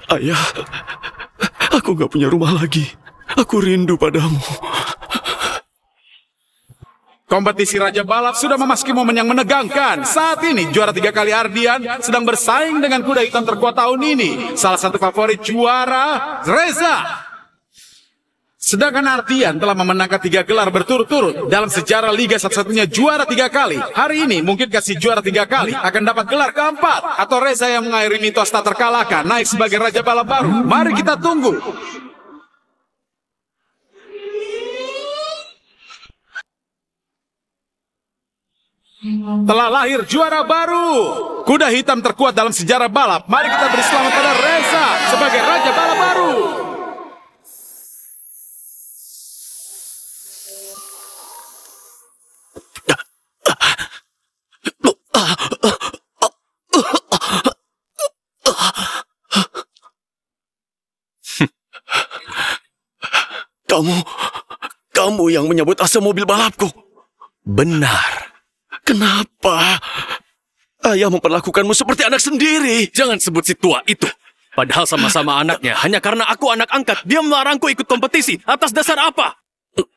Ayah, aku gak punya rumah lagi. Aku rindu padamu. Kompetisi Raja Balap sudah memasuki momen yang menegangkan. Saat ini juara 3 kali Ardian sedang bersaing dengan kuda hitam terkuat tahun ini. Salah satu favorit juara, Reza. Sedangkan Ardian telah memenangkan 3 gelar berturut-turut dalam sejarah Liga satu-satunya juara 3 kali. Hari ini mungkin kasih juara 3 kali akan dapat gelar keempat. Atau Reza yang mengakhiri mitos tak terkalahkan naik sebagai Raja Balap baru. Mari kita tunggu. Telah lahir juara baru, kuda hitam terkuat dalam sejarah balap. Mari kita beri selamat pada Reza sebagai Raja Balap baru. Kamu yang menyambut asa mobil balapku. Benar. Kenapa? Ayah memperlakukanmu seperti anak sendiri. Jangan sebut si tua itu. Padahal sama-sama anaknya. Hanya karena aku anak angkat, dia melarangku ikut kompetisi. Atas dasar apa?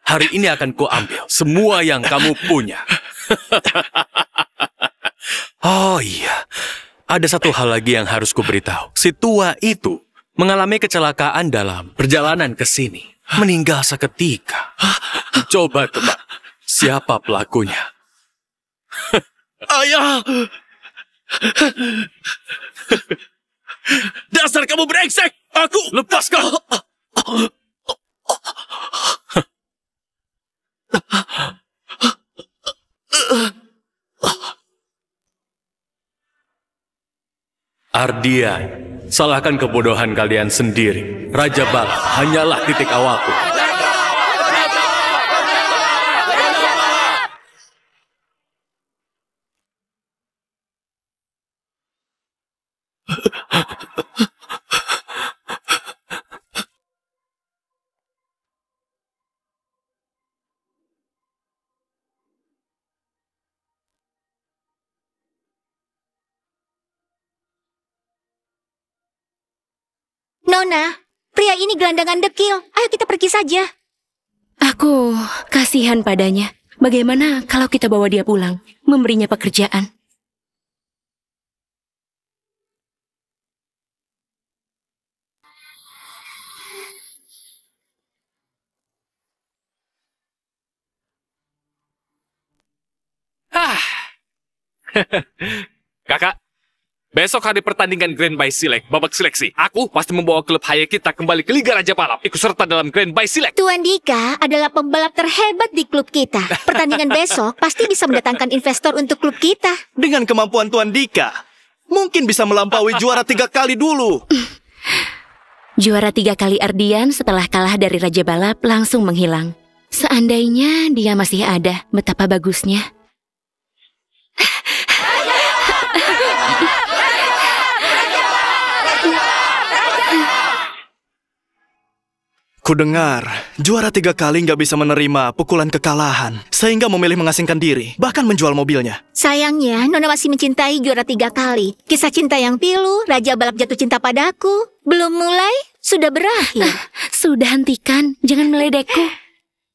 Hari ini akan kuambil semua yang kamu punya. Oh iya. Ada satu hal lagi yang harus kuberitahu. Si tua itu mengalami kecelakaan dalam perjalanan ke sini. Meninggal seketika. Coba tebak, siapa pelakunya? Ayah! Dasar kamu brengsek! Aku... Lepaskan! Ardian, salahkan kebodohan kalian sendiri. Raja Balap hanyalah titik awalku. Nona, pria ini gelandangan dekil. Ayo kita pergi saja. Aku kasihan padanya. Bagaimana kalau kita bawa dia pulang, memberinya pekerjaan? Kakak, besok hari pertandingan Grand By Select, babak seleksi. Aku pasti membawa klub Haye kita kembali ke Liga Raja Balap, ikut serta dalam Grand By Select. Tuan Dika adalah pembalap terhebat di klub kita. Pertandingan besok pasti bisa mendatangkan investor untuk klub kita. Dengan kemampuan Tuan Dika, mungkin bisa melampaui juara 3 kali dulu. Juara 3 kali Ardian setelah kalah dari Raja Balap langsung menghilang. Seandainya dia masih ada, betapa bagusnya. Kudengar, juara 3 kali nggak bisa menerima pukulan kekalahan, sehingga memilih mengasingkan diri, bahkan menjual mobilnya. Sayangnya, Nona masih mencintai juara 3 kali. Kisah cinta yang pilu, Raja Balap jatuh cinta padaku. Belum mulai, sudah berakhir. Sudah hentikan, jangan meledekku.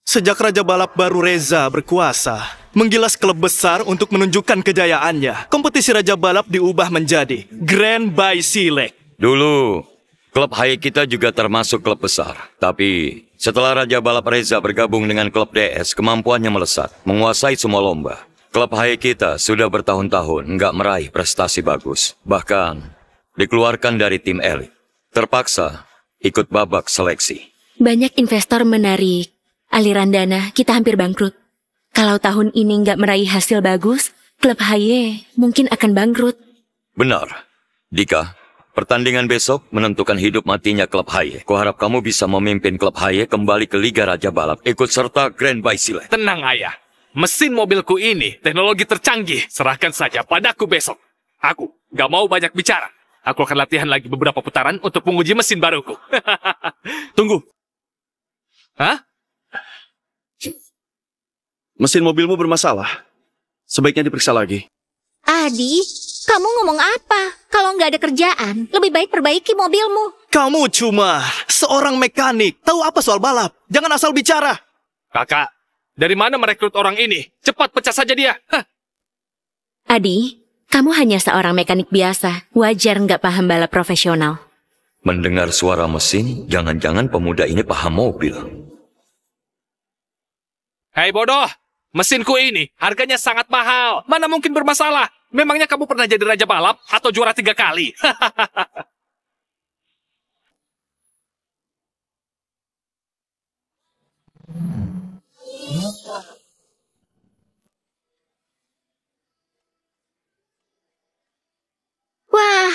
Sejak Raja Balap baru Reza berkuasa, menggilas klub besar untuk menunjukkan kejayaannya, kompetisi Raja Balap diubah menjadi Grand By Select. Dulu, klub Haye kita juga termasuk klub besar. Tapi setelah Raja Balap Reza bergabung dengan klub DS, kemampuannya melesat, menguasai semua lomba. Klub Haye kita sudah bertahun-tahun nggak meraih prestasi bagus. Bahkan dikeluarkan dari tim elit. Terpaksa ikut babak seleksi. Banyak investor menarik aliran dana, kita hampir bangkrut. Kalau tahun ini nggak meraih hasil bagus, klub Haye mungkin akan bangkrut. Benar. Dika, pertandingan besok menentukan hidup matinya klub Haye. Kuharap kamu bisa memimpin klub Haye kembali ke Liga Raja Balap, ikut serta Grand By Select. Tenang ayah, mesin mobilku ini teknologi tercanggih. Serahkan saja padaku besok. Aku gak mau banyak bicara. Aku akan latihan lagi beberapa putaran untuk menguji mesin baruku. Tunggu. Hah? Mesin mobilmu bermasalah. Sebaiknya diperiksa lagi. Adi, Kamu ngomong apa? Kalau nggak ada kerjaan, lebih baik perbaiki mobilmu. Kamu cuma seorang mekanik. Tahu apa soal balap? Jangan asal bicara. Kakak, dari mana merekrut orang ini? Cepat pecah saja dia. Hah. Adi, kamu hanya seorang mekanik biasa. Wajar nggak paham balap profesional. Mendengar suara mesin, jangan-jangan pemuda ini paham mobil. Hei bodoh, mesinku ini harganya sangat mahal. Mana mungkin bermasalah? Memangnya kamu pernah jadi raja balap atau juara 3 kali? Wah,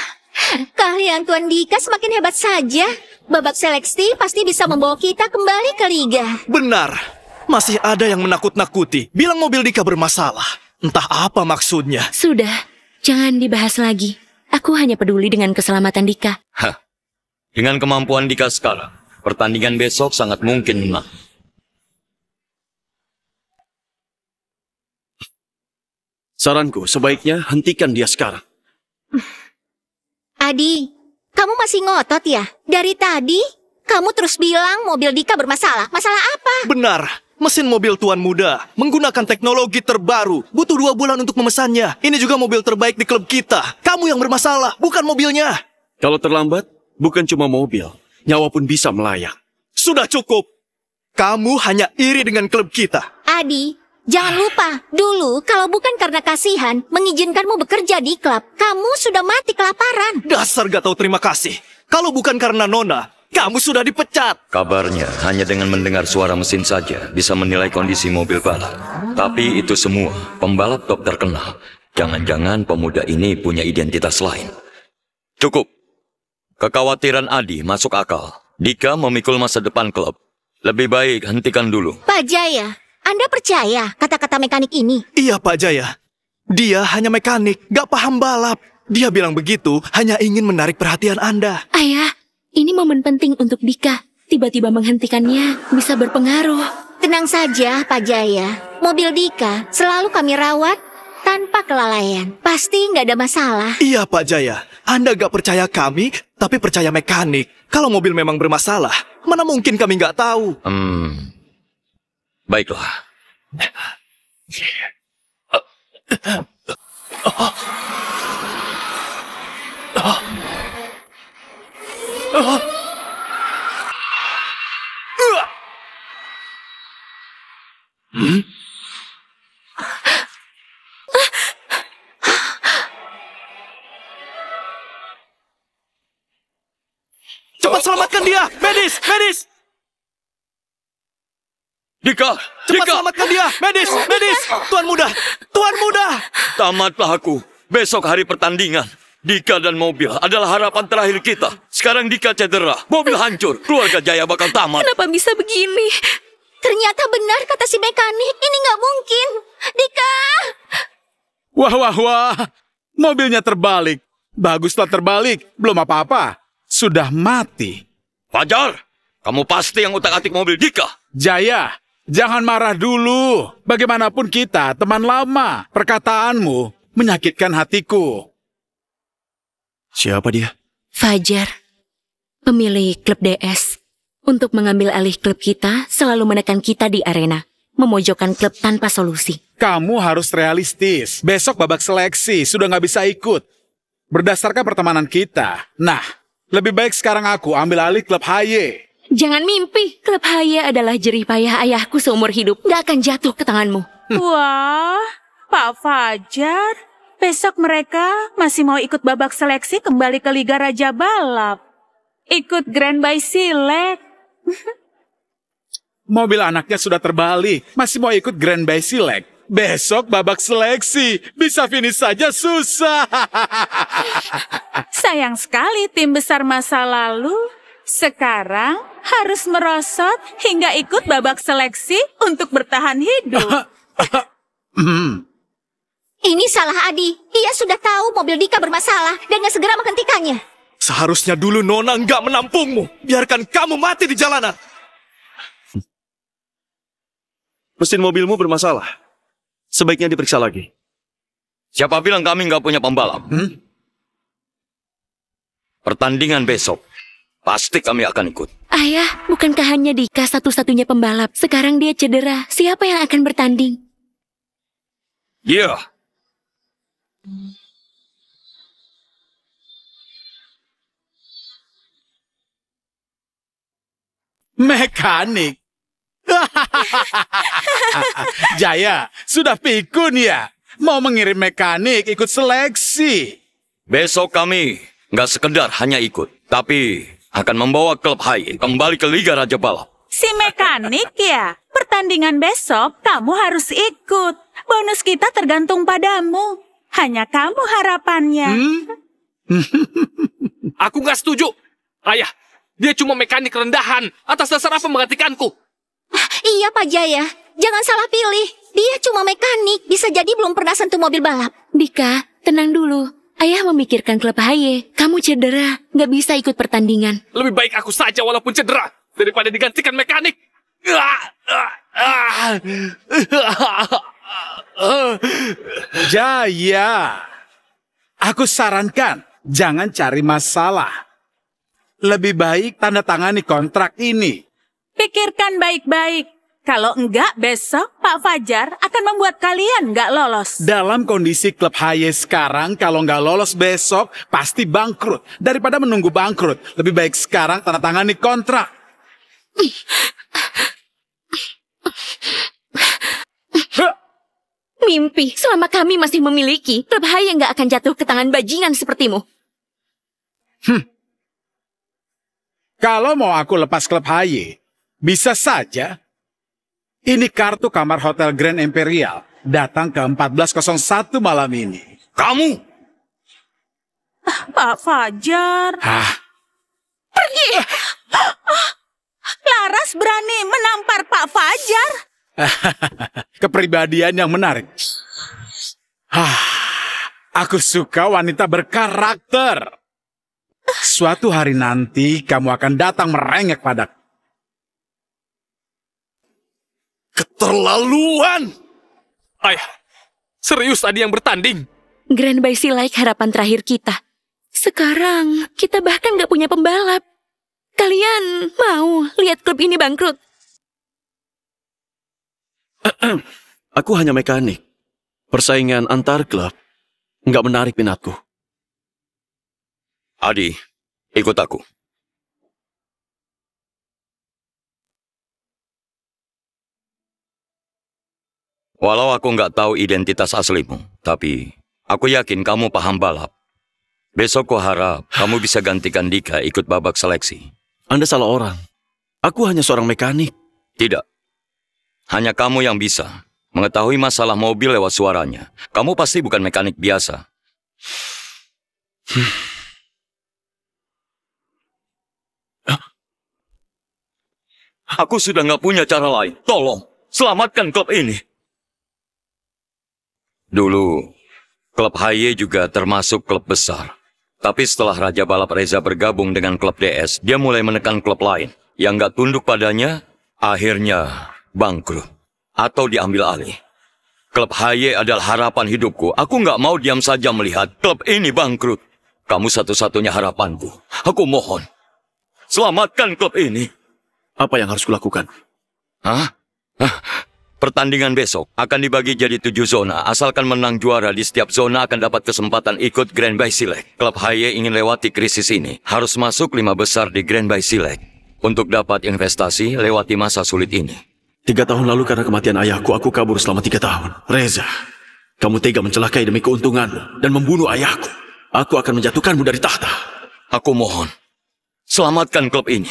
keahlian Tuan Dika semakin hebat saja. Babak seleksi pasti bisa membawa kita kembali ke liga. Benar. Masih ada yang menakut-nakuti. Bilang mobil Dika bermasalah. Entah apa maksudnya. Sudah, jangan dibahas lagi. Aku hanya peduli dengan keselamatan Dika. Hah. Dengan kemampuan Dika sekarang, pertandingan besok sangat mungkin menang. Saranku, sebaiknya hentikan dia sekarang. Adi, kamu masih ngotot ya? Dari tadi, kamu terus bilang mobil Dika bermasalah. Masalah apa? Benar. Mesin mobil tuan muda menggunakan teknologi terbaru. Butuh 2 bulan untuk memesannya. Ini juga mobil terbaik di klub kita. Kamu yang bermasalah, bukan mobilnya. Kalau terlambat, bukan cuma mobil. Nyawa pun bisa melayang. Sudah cukup. Kamu hanya iri dengan klub kita. Adi, jangan lupa, dulu kalau bukan karena kasihan mengizinkanmu bekerja di klub, kamu sudah mati kelaparan. Dasar gak tahu terima kasih. Kalau bukan karena Nona, kamu sudah dipecat. Kabarnya hanya dengan mendengar suara mesin saja bisa menilai kondisi mobil balap. Tapi itu semua pembalap top terkenal. Jangan-jangan pemuda ini punya identitas lain. Cukup. Kekhawatiran Adi masuk akal. Dika memikul masa depan klub. Lebih baik hentikan dulu. Pak Jaya, Anda percaya kata-kata mekanik ini? Iya Pak Jaya. Dia hanya mekanik, gak paham balap. Dia bilang begitu hanya ingin menarik perhatian Anda. Ayah, ini momen penting untuk Dika. Tiba-tiba menghentikannya bisa berpengaruh. Tenang saja, Pak Jaya. Mobil Dika selalu kami rawat tanpa kelalaian. Pasti nggak ada masalah. Iya Pak Jaya. Anda gak percaya kami, tapi percaya mekanik. Kalau mobil memang bermasalah, mana mungkin kami gak tahu. Baiklah. Cepat selamatkan dia! Medis! Medis! Dika! Cepat Dika! selamatkan dia! Medis! Medis! Tuan muda! Tuan muda! Tamatlah aku. Besok hari pertandingan. Dika dan mobil adalah harapan terakhir kita. Sekarang Dika cedera, mobil hancur, keluarga Jaya bakal tamat. Kenapa bisa begini? Ternyata benar kata si mekanik. Ini nggak mungkin. Dika! Wah, wah, wah. Mobilnya terbalik. Baguslah terbalik. Belum apa-apa. Sudah mati. Fajar, kamu pasti yang utak-atik mobil Dika. Jaya, jangan marah dulu. Bagaimanapun kita teman lama. Perkataanmu menyakitkan hatiku. Siapa dia? Fajar, pemilik klub DS. Untuk mengambil alih klub kita, selalu menekan kita di arena. Memojokkan klub tanpa solusi. Kamu harus realistis. Besok babak seleksi sudah nggak bisa ikut. Berdasarkan pertemanan kita. Nah, lebih baik sekarang aku ambil alih klub HY. Jangan mimpi, klub HY adalah jerih payah ayahku seumur hidup. Gak akan jatuh ke tanganmu. Wah, Pak Fajar. Besok mereka masih mau ikut babak seleksi kembali ke Liga Raja Balap. Ikut Grand by Select. Mobil anaknya sudah terbalik. Masih mau ikut Grand by Select. Besok babak seleksi. Bisa finish saja susah. Sayang sekali tim besar masa lalu sekarang harus merosot hingga ikut babak seleksi untuk bertahan hidup. Ini salah Adi. Dia sudah tahu mobil Dika bermasalah dan nggak segera menghentikannya. Seharusnya dulu Nona nggak menampungmu. Biarkan kamu mati di jalanan. Mesin mobilmu bermasalah. Sebaiknya diperiksa lagi. Siapa bilang kami nggak punya pembalap? Pertandingan besok, pasti kami akan ikut. Ayah, bukankah hanya Dika satu-satunya pembalap? Sekarang dia cedera. Siapa yang akan bertanding? Iya. Mekanik. Jaya, sudah pikun ya? Mau mengirim mekanik ikut seleksi. Besok kami nggak sekedar hanya ikut, tapi akan membawa klub HY kembali ke Liga Raja Balap. Si mekanik ya? Pertandingan besok kamu harus ikut. Bonus kita tergantung padamu. Hanya kamu harapannya. Aku nggak setuju. Ayah, dia cuma mekanik rendahan. Atas dasar apa menggantikanku? Iya, Pak Jaya. Jangan salah pilih. Dia cuma mekanik. Bisa jadi belum pernah sentuh mobil balap. Dika, tenang dulu. Ayah memikirkan klub HY. Kamu cedera, nggak bisa ikut pertandingan. Lebih baik aku saja walaupun cedera daripada digantikan mekanik. Jaya, aku sarankan jangan cari masalah. Lebih baik tanda tangani kontrak ini. Pikirkan baik-baik. Kalau enggak, besok Pak Fajar akan membuat kalian enggak lolos. Dalam kondisi klub HY sekarang, kalau nggak lolos besok, pasti bangkrut. Daripada menunggu bangkrut, lebih baik sekarang tanda tangani kontrak. Mimpi, selama kami masih memiliki, klub HY nggak akan jatuh ke tangan bajingan sepertimu. Kalau mau aku lepas klub HY, bisa saja. Ini kartu kamar Hotel Grand Imperial. Datang ke 1401 malam ini. Kamu? Pak Fajar. Pergi. Laras berani menampar Pak Fajar. Kepribadian yang menarik. Aku suka wanita berkarakter. Suatu hari nanti kamu akan datang merengek padaku. Keterlaluan! Ayah, serius tadi yang bertanding? Grand Bay Silek harapan terakhir kita. Sekarang, kita bahkan nggak punya pembalap. Kalian mau lihat klub ini bangkrut? Aku hanya mekanik. Persaingan antar klub nggak menarik minatku. Adi, ikut aku. Walau aku nggak tahu identitas aslimu, tapi aku yakin kamu paham balap. Besok ku harap kamu bisa gantikan Dika ikut babak seleksi. Anda salah orang. Aku hanya seorang mekanik. Tidak. Hanya kamu yang bisa mengetahui masalah mobil lewat suaranya. Kamu pasti bukan mekanik biasa. Aku sudah nggak punya cara lain. Tolong, selamatkan klub ini. Dulu, klub HY juga termasuk klub besar. Tapi setelah Raja Balap Reza bergabung dengan klub DS, dia mulai menekan klub lain. Yang nggak tunduk padanya, akhirnya bangkrut. Atau diambil alih. Klub HY adalah harapan hidupku. Aku nggak mau diam saja melihat klub ini bangkrut. Kamu satu-satunya harapanku. Aku mohon, selamatkan klub ini. Apa yang harus kulakukan? Pertandingan besok akan dibagi jadi 7 zona. Asalkan menang juara di setiap zona akan dapat kesempatan ikut Grand Bay Silek. Klub HY ingin lewati krisis ini. Harus masuk 5 besar di Grand Bay Silek. Untuk dapat investasi lewati masa sulit ini. 3 tahun lalu karena kematian ayahku, aku kabur selama 3 tahun. Reza, kamu tega mencelakai demi keuntunganmu dan membunuh ayahku. Aku akan menjatuhkanmu dari tahta. Aku mohon, selamatkan klub ini.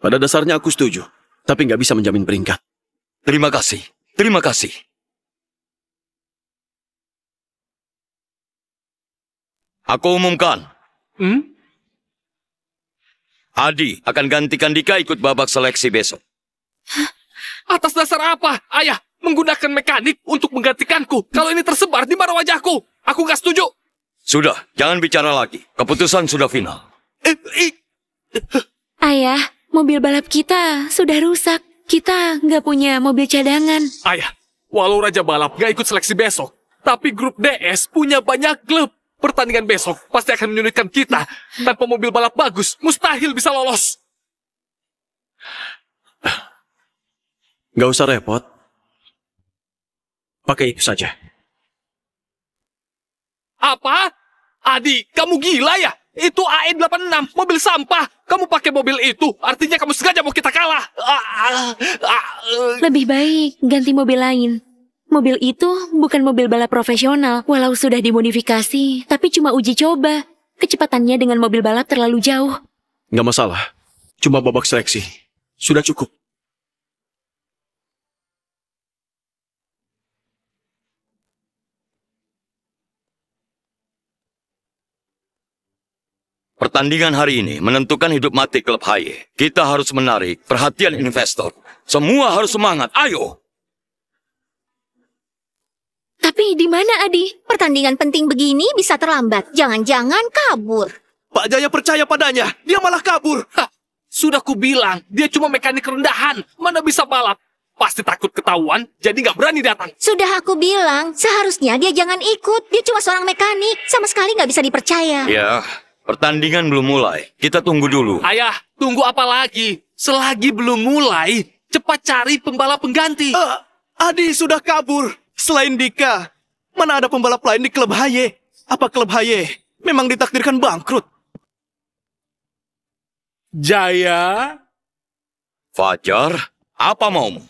Pada dasarnya aku setuju. Tapi nggak bisa menjamin peringkat. Terima kasih. Terima kasih. Aku umumkan. Adi akan gantikan Dika ikut babak seleksi besok. Atas dasar apa? Ayah, menggunakan mekanik untuk menggantikanku. Kalau ini tersebar di mana wajahku. Aku nggak setuju. Sudah, jangan bicara lagi. Keputusan sudah final. Ayah, mobil balap kita sudah rusak. Kita nggak punya mobil cadangan. Ayah, Walau Raja Balap gak ikut seleksi besok, tapi grup DS punya banyak klub. Pertandingan besok pasti akan menyulitkan kita. Tanpa mobil balap bagus, mustahil bisa lolos. Gak usah repot. Pakai itu saja. Apa? Adi, kamu gila ya? Itu AE86, mobil sampah. Kamu pakai mobil itu, artinya kamu sengaja mau kita kalah. Lebih baik ganti mobil lain. Mobil itu bukan mobil balap profesional. Walau sudah dimodifikasi, tapi cuma uji coba. Kecepatannya dengan mobil balap terlalu jauh. Gak masalah. Cuma babak seleksi. Sudah cukup. Pertandingan hari ini menentukan hidup mati klub HY. Kita harus menarik perhatian investor. Semua harus semangat, ayo! Tapi di mana, Adi? Pertandingan penting begini bisa terlambat. Jangan-jangan kabur. Pak Jaya percaya padanya, dia malah kabur. Hah, sudah kubilang, dia cuma mekanik rendahan. Mana bisa balap? Pasti takut ketahuan, jadi nggak berani datang. Sudah aku bilang, seharusnya dia jangan ikut. Dia cuma seorang mekanik, sama sekali nggak bisa dipercaya. Ya, pertandingan belum mulai. Kita tunggu dulu. Ayah, tunggu apa lagi? Selagi belum mulai, cepat cari pembalap pengganti. Adi sudah kabur. Selain Dika, mana ada pembalap lain di klub HY? Apa klub HY memang ditakdirkan bangkrut? Jaya, Fajar, apa maumu?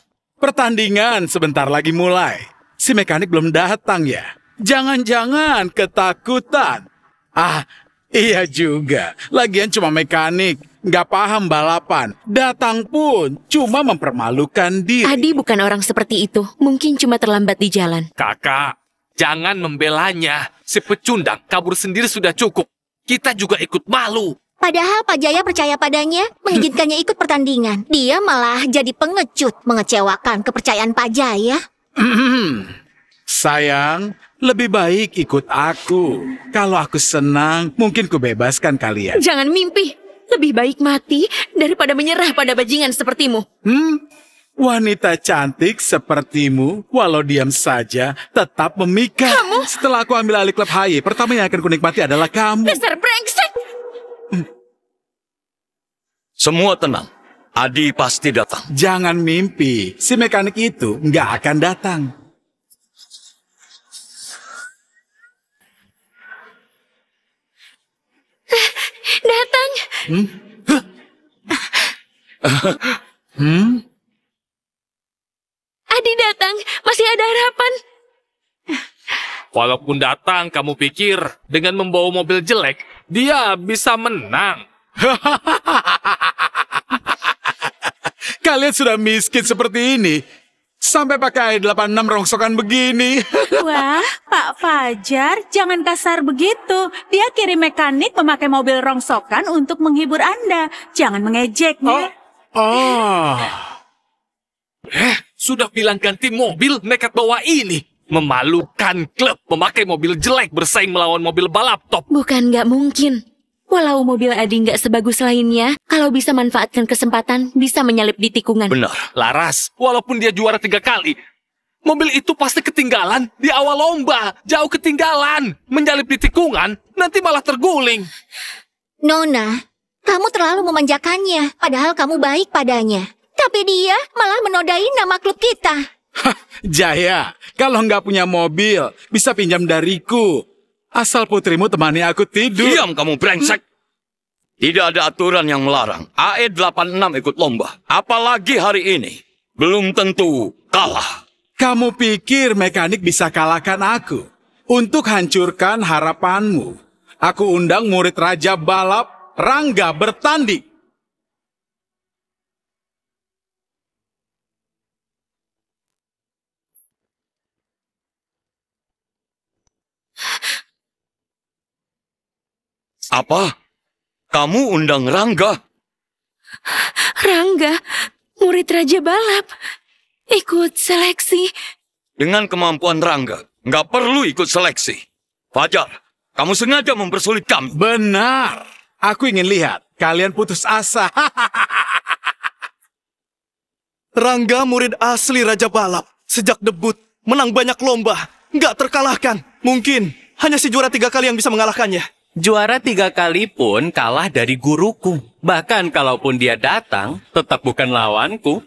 pertandingan sebentar lagi mulai. Si mekanik belum datang ya. Jangan-jangan ketakutan. Ah, iya juga. Lagian cuma mekanik, nggak paham balapan. Datang pun cuma mempermalukan diri. Adi bukan orang seperti itu. Mungkin cuma terlambat di jalan. Kakak, jangan membelanya. Si pecundang kabur sendiri sudah cukup. Kita juga ikut malu. Padahal Pak Jaya percaya padanya, mengizinkannya ikut pertandingan. Dia malah jadi pengecut, mengecewakan kepercayaan Pak Jaya. Sayang, lebih baik ikut aku. Kalau aku senang, mungkin ku bebaskan kalian. Jangan mimpi. Lebih baik mati daripada menyerah pada bajingan sepertimu. Wanita cantik sepertimu, walau diam saja, tetap memikat. Kamu? Setelah aku ambil alih klub HY, pertama yang akan kunikmati adalah kamu. Dasar brengsek! Semua tenang. Adi pasti datang. Jangan mimpi, si mekanik itu nggak akan datang. Datang! Adi datang, masih ada harapan. Walaupun datang, kamu pikir dengan membawa mobil jelek, dia bisa menang. Kalian sudah miskin seperti ini, sampai pakai 86 rongsokan begini. Wah, Pak Fajar, jangan kasar begitu. Dia kirim mekanik memakai mobil rongsokan untuk menghibur Anda. Jangan mengejeknya. Sudah bilang ganti mobil, nekat bawa ini. Memalukan klub memakai mobil jelek bersaing melawan mobil balap top. Bukan nggak mungkin. Walau mobil Adi nggak sebagus lainnya, kalau bisa manfaatkan kesempatan, bisa menyalip di tikungan. Benar. Laras, walaupun dia juara 3 kali, mobil itu pasti ketinggalan di awal lomba. Jauh ketinggalan. Menyalip di tikungan, nanti malah terguling. Nona, kamu terlalu memanjakannya, padahal kamu baik padanya. Tapi dia malah menodai nama klub kita. Jaya, kalau nggak punya mobil, bisa pinjam dariku. Asal putrimu temani aku tidur. Diam kamu brengsek. Tidak ada aturan yang melarang AE86 ikut lomba. Apalagi hari ini. Belum tentu kalah. Kamu pikir mekanik bisa kalahkan aku? Untuk hancurkan harapanmu, aku undang murid Raja Balap, Rangga, bertanding. Apa? Kamu undang Rangga? Rangga, murid Raja Balap, ikut seleksi. Dengan kemampuan Rangga, nggak perlu ikut seleksi. Fajar, kamu sengaja mempersulit kami. Benar. Aku ingin lihat kalian putus asa. Rangga murid asli Raja Balap. Sejak debut, menang banyak lomba, nggak terkalahkan. Mungkin hanya si juara 3 kali yang bisa mengalahkannya. Juara 3 kali pun kalah dari guruku. Bahkan kalaupun dia datang, tetap bukan lawanku.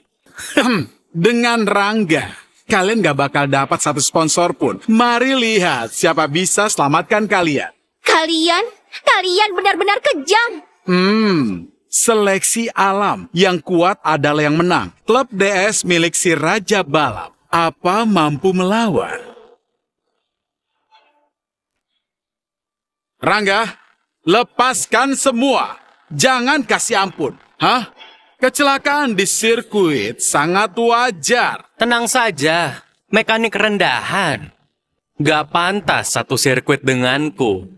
Dengan Rangga, kalian gak bakal dapat satu sponsor pun. Mari lihat siapa bisa selamatkan kalian. Kalian benar-benar kejam. Seleksi alam yang kuat adalah yang menang. Klub DS milik si Raja Balap. Apa mampu melawan? Rangga, lepaskan semua. Jangan kasih ampun. Kecelakaan di sirkuit sangat wajar. Tenang saja, mekanik rendahan. Gak pantas satu sirkuit denganku.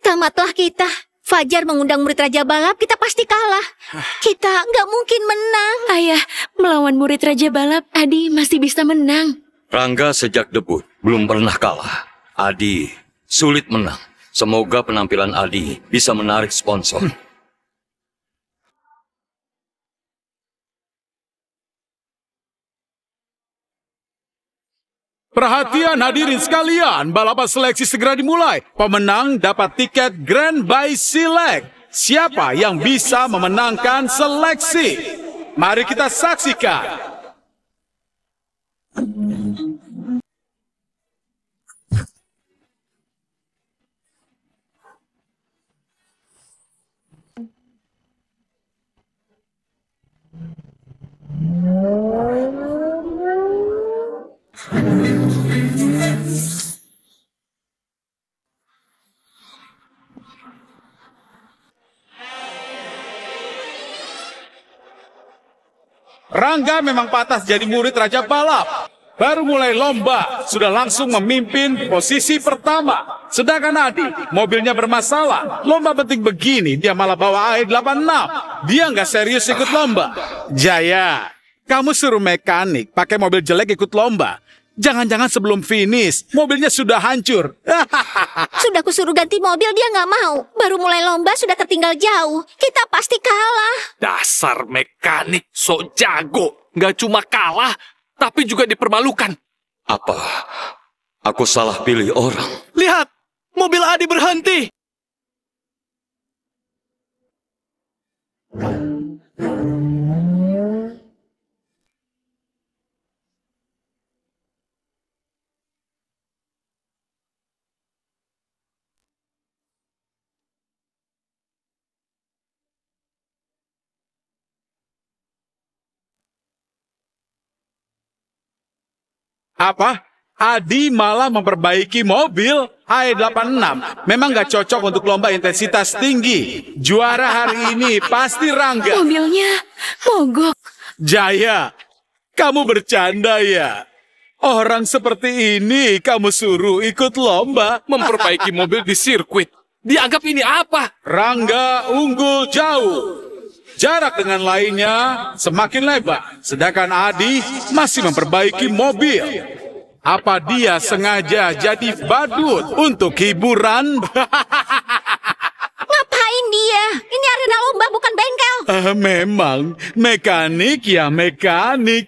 Tamatlah kita. Fajar mengundang murid Raja Balap, kita pasti kalah. Kita nggak mungkin menang. Ayah, melawan murid Raja Balap, Adi masih bisa menang. Rangga sejak debut belum pernah kalah. Adi sulit menang. Semoga penampilan Adi bisa menarik sponsor. Perhatian hadirin sekalian, balapan seleksi segera dimulai. Pemenang dapat tiket Grand by Select. Siapa yang bisa memenangkan seleksi? Mari kita saksikan. Rangga memang pantas jadi murid Raja Balap. Baru mulai lomba, sudah langsung memimpin posisi pertama. Sedangkan Adi, mobilnya bermasalah. Lomba penting begini, dia malah bawa AE86. Dia nggak serius ikut lomba. Jaya, kamu suruh mekanik pakai mobil jelek ikut lomba. Jangan-jangan sebelum finish, mobilnya sudah hancur. Sudah kusuruh ganti mobil, dia nggak mau. Baru mulai lomba sudah tertinggal jauh. Kita pasti kalah. Dasar mekanik sok jago. Nggak cuma kalah, tapi juga dipermalukan. Apa? Aku salah pilih orang. Lihat, mobil Adi berhenti. Apa? Adi malah memperbaiki mobil AE86. Memang gak cocok untuk lomba intensitas tinggi. Juara hari ini pasti Rangga. Mobilnya mogok. Jaya, kamu bercanda ya? Orang seperti ini kamu suruh ikut lomba? Memperbaiki mobil di sirkuit. Dianggap ini apa? Rangga unggul jauh. Jarak dengan lainnya semakin lebar. Sedangkan Adi masih memperbaiki mobil. Apa dia sengaja jadi badut untuk hiburan? Ngapain dia? Ini arena lomba bukan bengkel. Memang, mekanik ya mekanik.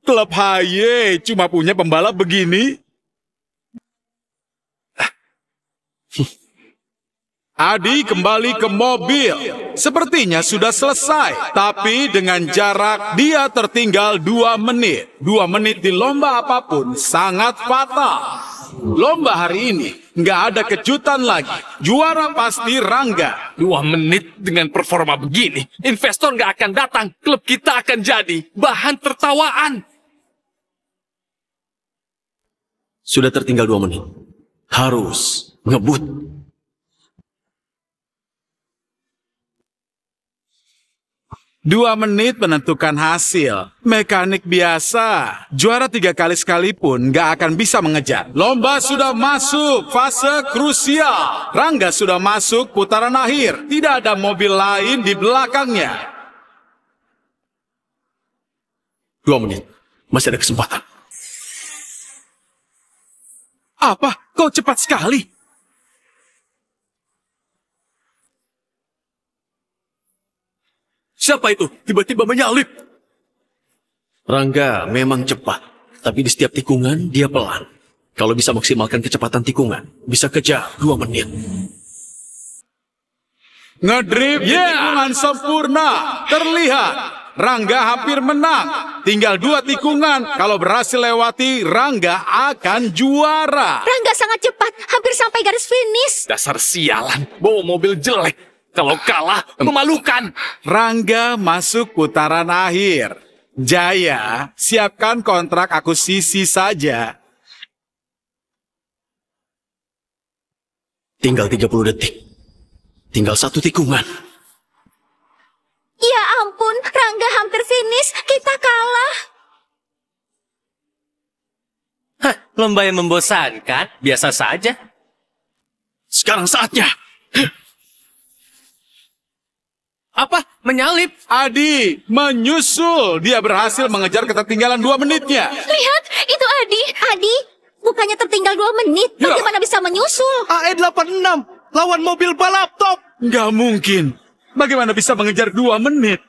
Klub HY cuma punya pembalap begini. Adi kembali ke mobil. Sepertinya sudah selesai. Tapi dengan jarak dia tertinggal 2 menit. 2 menit di lomba apapun sangat fatal. Lomba hari ini nggak ada kejutan lagi. Juara pasti Rangga. 2 menit dengan performa begini. Investor nggak akan datang. Klub kita akan jadi bahan tertawaan. Sudah tertinggal 2 menit. Harus ngebut. Dua menit menentukan hasil. Mekanik biasa. Juara 3 kali sekalipun gak akan bisa mengejar. Lomba sudah masuk fase krusial. Rangga sudah masuk putaran akhir. Tidak ada mobil lain di belakangnya. 2 menit. Masih ada kesempatan. Apa? Kau cepat sekali. Siapa itu? Tiba-tiba menyalip. Rangga memang cepat, tapi di setiap tikungan dia pelan. Kalau bisa maksimalkan kecepatan tikungan, bisa kejar 2 menit. Ngedrift di tikungan sempurna. Terlihat. Rangga hampir menang. Tinggal 2 tikungan. Kalau berhasil lewati, Rangga akan juara. Rangga sangat cepat, hampir sampai garis finish. Dasar sialan, bawa mobil jelek. Kalau kalah, memalukan. Rangga masuk putaran akhir. Jaya, siapkan kontrak akuisisi saja. Tinggal 30 detik. Tinggal 1 tikungan. Ya ampun, Rangga hampir finish. Kita kalah. Hah, lomba yang membosankan. Biasa saja. Sekarang saatnya. Apa? Menyalip? Adi menyusul. Dia berhasil mengejar ketertinggalan 2 menitnya. Lihat, itu Adi. Adi, bukannya tertinggal 2 menit. Bagaimana bisa menyusul? AE86 lawan mobil balap top. Nggak mungkin. Bagaimana bisa mengejar 2 menit?